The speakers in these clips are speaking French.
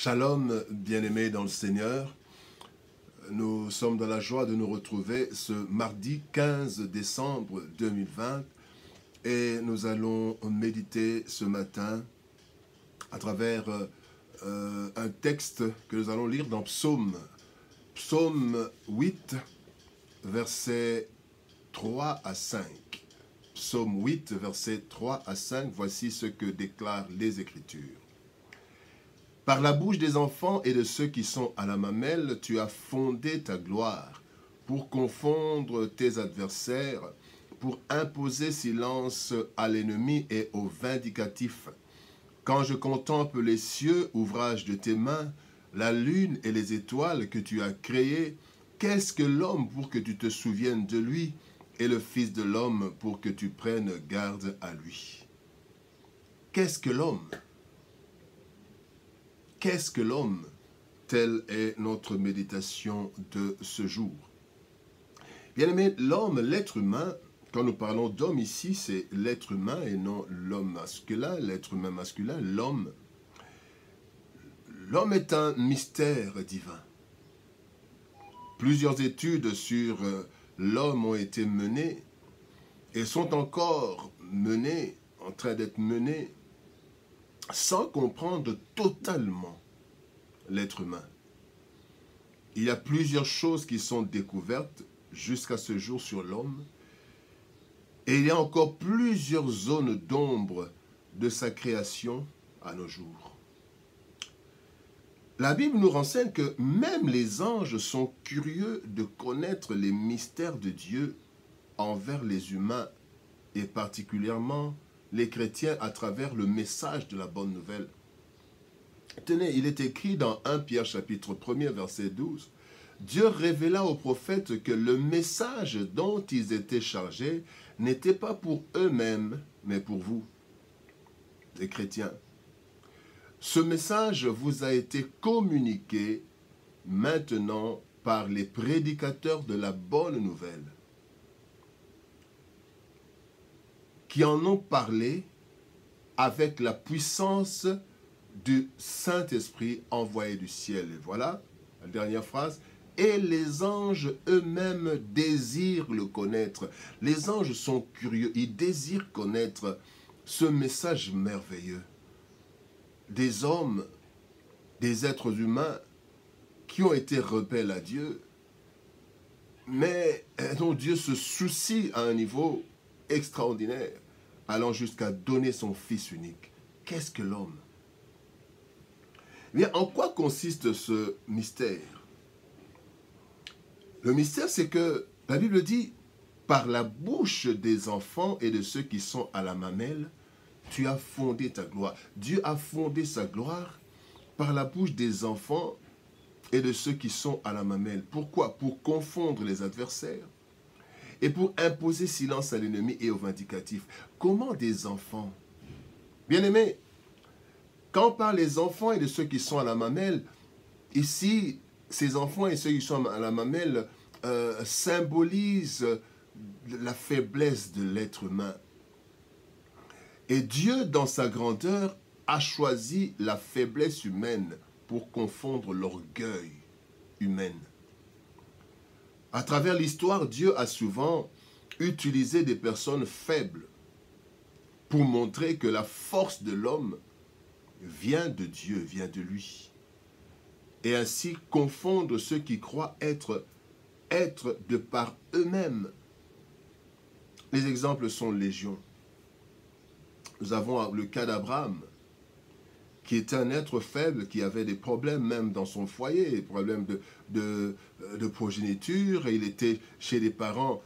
Shalom, bien-aimés dans le Seigneur. Nous sommes dans la joie de nous retrouver ce mardi 15 décembre 2020 et nous allons méditer ce matin à travers un texte que nous allons lire dans Psaume 8, versets 3 à 5. Psaume 8, versets 3 à 5, voici ce que déclarent les Écritures. Par la bouche des enfants et de ceux qui sont à la mamelle, tu as fondé ta gloire pour confondre tes adversaires, pour imposer silence à l'ennemi et au vindicatif. Quand je contemple les cieux, ouvrage de tes mains, la lune et les étoiles que tu as créées, qu'est-ce que l'homme pour que tu te souviennes de lui, et le Fils de l'homme pour que tu prennes garde à lui? Qu'est-ce que l'homme? Qu'est-ce que l'homme? Telle est notre méditation de ce jour. Bien-aimé, l'homme, l'être humain, quand nous parlons d'homme ici, c'est l'être humain et non l'homme masculin, l'être humain masculin, l'homme. L'homme est un mystère divin. Plusieurs études sur l'homme ont été menées et sont encore menées, en train d'être menées, sans comprendre totalement l'être humain. Il y a plusieurs choses qui sont découvertes jusqu'à ce jour sur l'homme, et il y a encore plusieurs zones d'ombre de sa création à nos jours. La Bible nous renseigne que même les anges sont curieux de connaître les mystères de Dieu envers les humains, et particulièrement les chrétiens à travers le message de la bonne nouvelle. Tenez, il est écrit dans 1 Pierre chapitre 1er verset 12, « Dieu révéla aux prophètes que le message dont ils étaient chargés n'était pas pour eux-mêmes, mais pour vous, les chrétiens. Ce message vous a été communiqué maintenant par les prédicateurs de la bonne nouvelle, qui en ont parlé avec la puissance du Saint-Esprit envoyé du ciel. » Et voilà, la dernière phrase. « Et les anges eux-mêmes désirent le connaître. » Les anges sont curieux, ils désirent connaître ce message merveilleux. Des hommes, des êtres humains qui ont été rebelles à Dieu, mais dont Dieu se soucie à un niveau extraordinaire, allant jusqu'à donner son Fils unique. Qu'est-ce que l'homme? Bien, en quoi consiste ce mystère? Le mystère, c'est que la Bible dit, par la bouche des enfants et de ceux qui sont à la mamelle, tu as fondé ta gloire. Dieu a fondé sa gloire par la bouche des enfants et de ceux qui sont à la mamelle. Pourquoi? Pour confondre les adversaires et pour imposer silence à l'ennemi et au vindicatif. Comment des enfants? Bien-aimés, quand on parle des enfants et de ceux qui sont à la mamelle, ici, ces enfants et ceux qui sont à la mamelle symbolisent la faiblesse de l'être humain. Et Dieu, dans sa grandeur, a choisi la faiblesse humaine pour confondre l'orgueil humain. À travers l'histoire, Dieu a souvent utilisé des personnes faibles pour montrer que la force de l'homme vient de Dieu, vient de lui. Et ainsi confondre ceux qui croient être de par eux-mêmes. Les exemples sont légion. Nous avons le cas d'Abraham, qui était un être faible, qui avait des problèmes même dans son foyer, des problèmes de progéniture, et il était chez des parents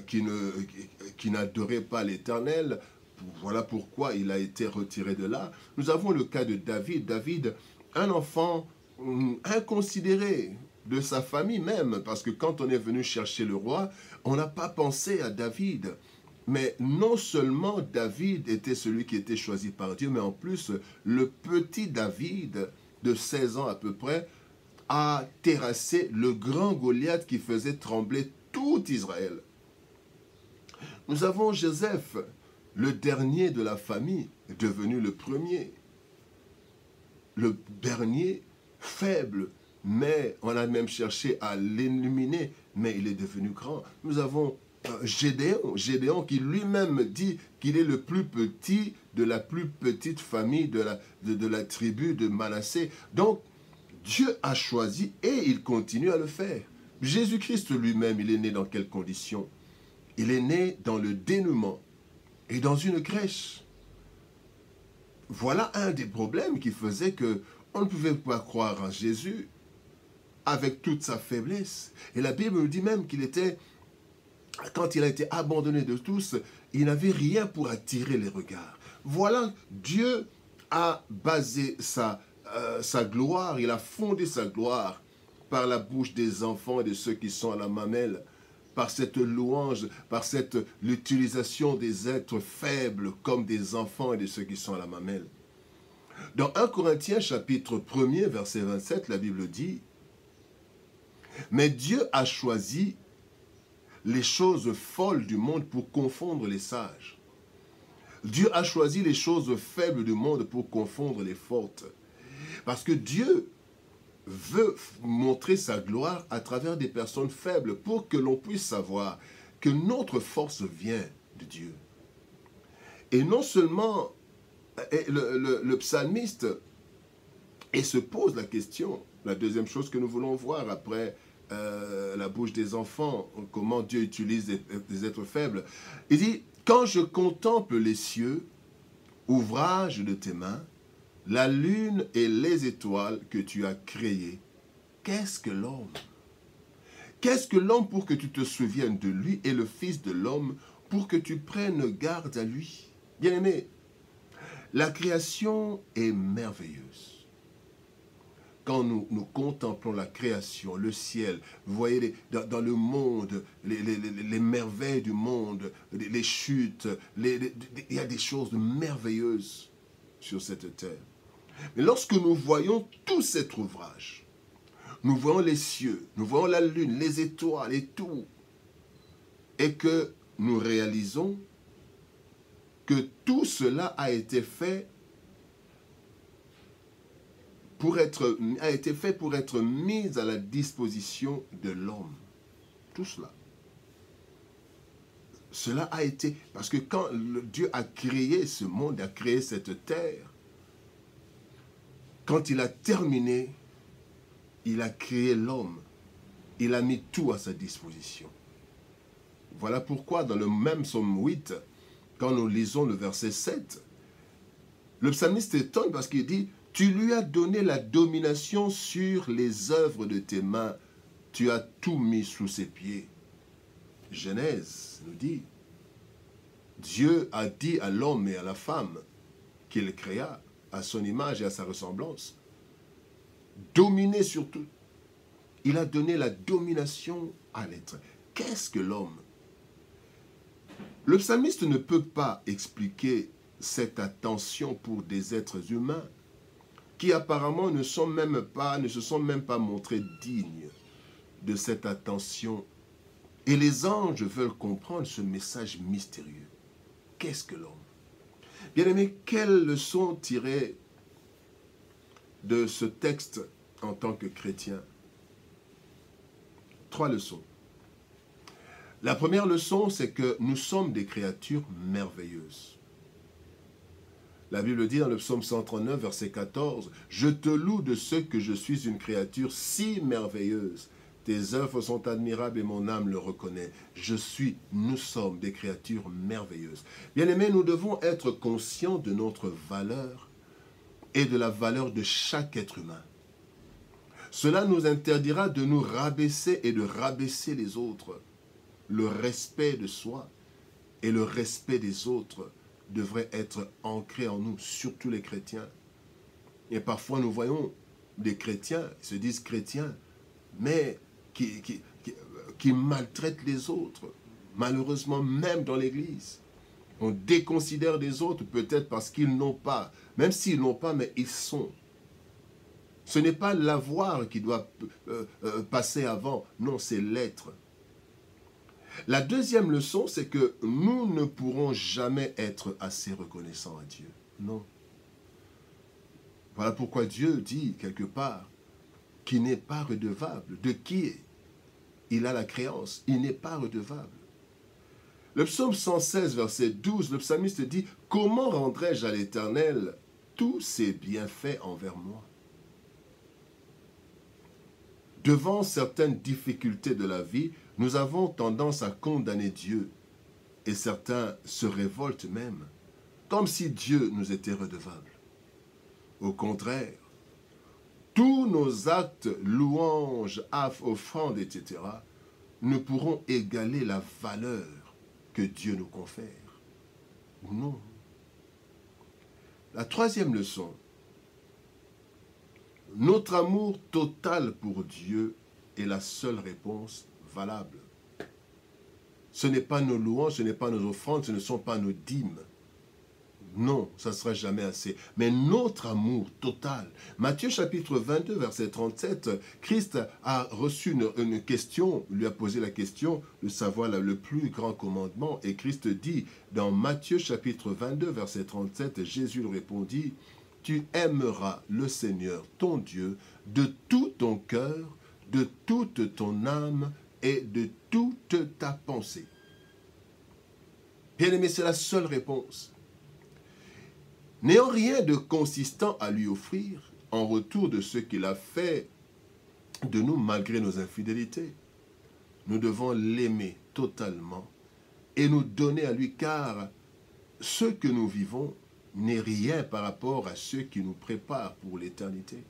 qui n'adoraient pas l'Éternel. Voilà pourquoi il a été retiré de là. Nous avons le cas de David. David, un enfant inconsidéré de sa famille même, parce que quand on est venu chercher le roi, on n'a pas pensé à David. Mais non seulement David était celui qui était choisi par Dieu, mais en plus, le petit David, de 16 ans à peu près, a terrassé le grand Goliath qui faisait trembler tout Israël. Nous avons Joseph, le dernier de la famille, devenu le premier. Le dernier faible, mais on a même cherché à l'illuminer, mais il est devenu grand. Nous avons Gédéon qui lui-même dit qu'il est le plus petit de la plus petite famille de la tribu de Manassé. Donc, Dieu a choisi et il continue à le faire. Jésus-Christ lui-même, il est né dans quelles conditions? Il est né dans le dénuement et dans une crèche. Voilà un des problèmes qui faisait que on ne pouvait pas croire en Jésus avec toute sa faiblesse. Et la Bible nous dit même qu'il était, quand il a été abandonné de tous, il n'avait rien pour attirer les regards. Voilà, Dieu a basé sa gloire, il a fondé sa gloire par la bouche des enfants et de ceux qui sont à la mamelle, par cette louange, par l'utilisation des êtres faibles comme des enfants et de ceux qui sont à la mamelle. Dans 1 Corinthiens chapitre 1er, verset 27, la Bible dit « Mais Dieu a choisi les choses folles du monde pour confondre les sages. Dieu a choisi les choses faibles du monde pour confondre les fortes. » Parce que Dieu veut montrer sa gloire à travers des personnes faibles pour que l'on puisse savoir que notre force vient de Dieu. Et non seulement le psalmiste et se pose la question, la deuxième chose que nous voulons voir après la bouche des enfants, comment Dieu utilise des êtres faibles. Il dit, quand je contemple les cieux, ouvrage de tes mains, la lune et les étoiles que tu as créées, qu'est-ce que l'homme? Qu'est-ce que l'homme pour que tu te souviennes de lui et le Fils de l'homme pour que tu prennes garde à lui? Bien-aimé, la création est merveilleuse. Quand nous contemplons la création, le ciel, vous voyez dans le monde, les merveilles du monde, les chutes, il y a des choses merveilleuses sur cette terre. Mais lorsque nous voyons tout cet ouvrage, nous voyons les cieux, nous voyons la lune, les étoiles et tout, et que nous réalisons que tout cela a été fait pour être mis à la disposition de l'homme. Tout cela. Cela a été, parce que quand Dieu a créé ce monde, a créé cette terre, quand il a terminé, il a créé l'homme. Il a mis tout à sa disposition. Voilà pourquoi dans le même psaume 8, quand nous lisons le verset 7, le psalmiste étonne parce qu'il dit « Tu lui as donné la domination sur les œuvres de tes mains, tu as tout mis sous ses pieds. » Genèse nous dit « Dieu a dit à l'homme et à la femme qu'il créa à son image et à sa ressemblance, dominer sur tout. » Il a donné la domination à l'être. Qu'est-ce que l'homme? Le psalmiste ne peut pas expliquer cette attention pour des êtres humains qui apparemment ne se sont même pas montrés dignes de cette attention. Et les anges veulent comprendre ce message mystérieux. Qu'est-ce que l'homme? Bien-aimés, quelle leçon tirer de ce texte en tant que chrétien? 3 leçons. La première leçon, c'est que nous sommes des créatures merveilleuses. La Bible dit dans le psaume 139, verset 14, « Je te loue de ce que je suis une créature si merveilleuse. Tes œuvres sont admirables et mon âme le reconnaît. Nous sommes des créatures merveilleuses. » Bien-aimés, nous devons être conscients de notre valeur et de la valeur de chaque être humain. Cela nous interdira de nous rabaisser et de rabaisser les autres. Le respect de soi et le respect des autres devrait être ancré en nous, surtout les chrétiens. Et parfois nous voyons des chrétiens, ils se disent chrétiens, mais qui maltraitent les autres, malheureusement même dans l'église. On déconsidère les autres peut-être parce qu'ils n'ont pas, même s'ils n'ont pas, mais ils sont. Ce n'est pas l'avoir qui doit passer avant, non, c'est l'être. La deuxième leçon, c'est que nous ne pourrons jamais être assez reconnaissants à Dieu. Non. Voilà pourquoi Dieu dit, quelque part, qui n'est pas redevable. De qui il a la créance? Il n'est pas redevable. Le psaume 116, verset 12, le psalmiste dit « Comment rendrai-je à l'Éternel tous ses bienfaits envers moi ?» Devant certaines difficultés de la vie, nous avons tendance à condamner Dieu. Et certains se révoltent même, comme si Dieu nous était redevable. Au contraire, tous nos actes, louanges, offrandes, etc., ne pourront égaler la valeur que Dieu nous confère. Non. La troisième leçon, notre amour total pour Dieu est la seule réponse valable. Ce n'est pas nos louanges, ce n'est pas nos offrandes, ce ne sont pas nos dîmes. Non, ça ne sera jamais assez. Mais notre amour total. Matthieu chapitre 22, verset 37, Christ a reçu une question, lui a posé la question de savoir le plus grand commandement. Et Christ dit dans Matthieu chapitre 22, verset 37, Jésus lui répondit, « Tu aimeras le Seigneur, ton Dieu, de tout ton cœur, de toute ton âme et de toute ta pensée. » Bien-aimé, c'est la seule réponse. N'ayant rien de consistant à lui offrir en retour de ce qu'il a fait de nous malgré nos infidélités, nous devons l'aimer totalement et nous donner à lui, car ce que nous vivons n'est rien par rapport à ce qui nous prépare pour l'éternité.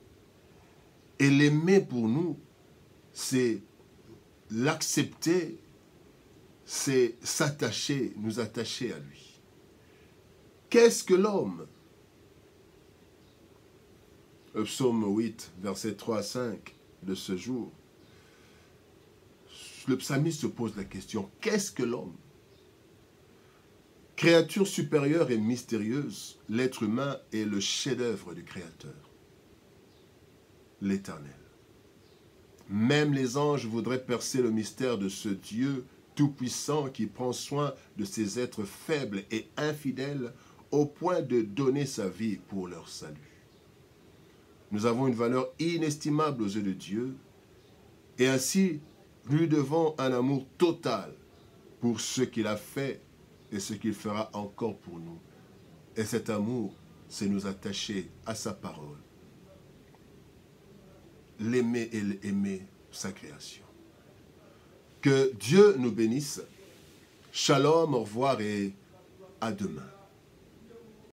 Et l'aimer pour nous, c'est l'accepter, c'est s'attacher, nous attacher à lui. Qu'est-ce que l'homme? Le psaume 8, versets 3 à 5 de ce jour, le psalmiste se pose la question, qu'est-ce que l'homme? Créature supérieure et mystérieuse, l'être humain est le chef-d'œuvre du Créateur, l'Éternel. Même les anges voudraient percer le mystère de ce Dieu tout-puissant qui prend soin de ces êtres faibles et infidèles au point de donner sa vie pour leur salut. Nous avons une valeur inestimable aux yeux de Dieu et ainsi nous lui devons un amour total pour ce qu'il a fait et ce qu'il fera encore pour nous. Et cet amour, c'est nous attacher à sa parole. L'aimer et l'aimer sa création. Que Dieu nous bénisse. Shalom, au revoir et à demain.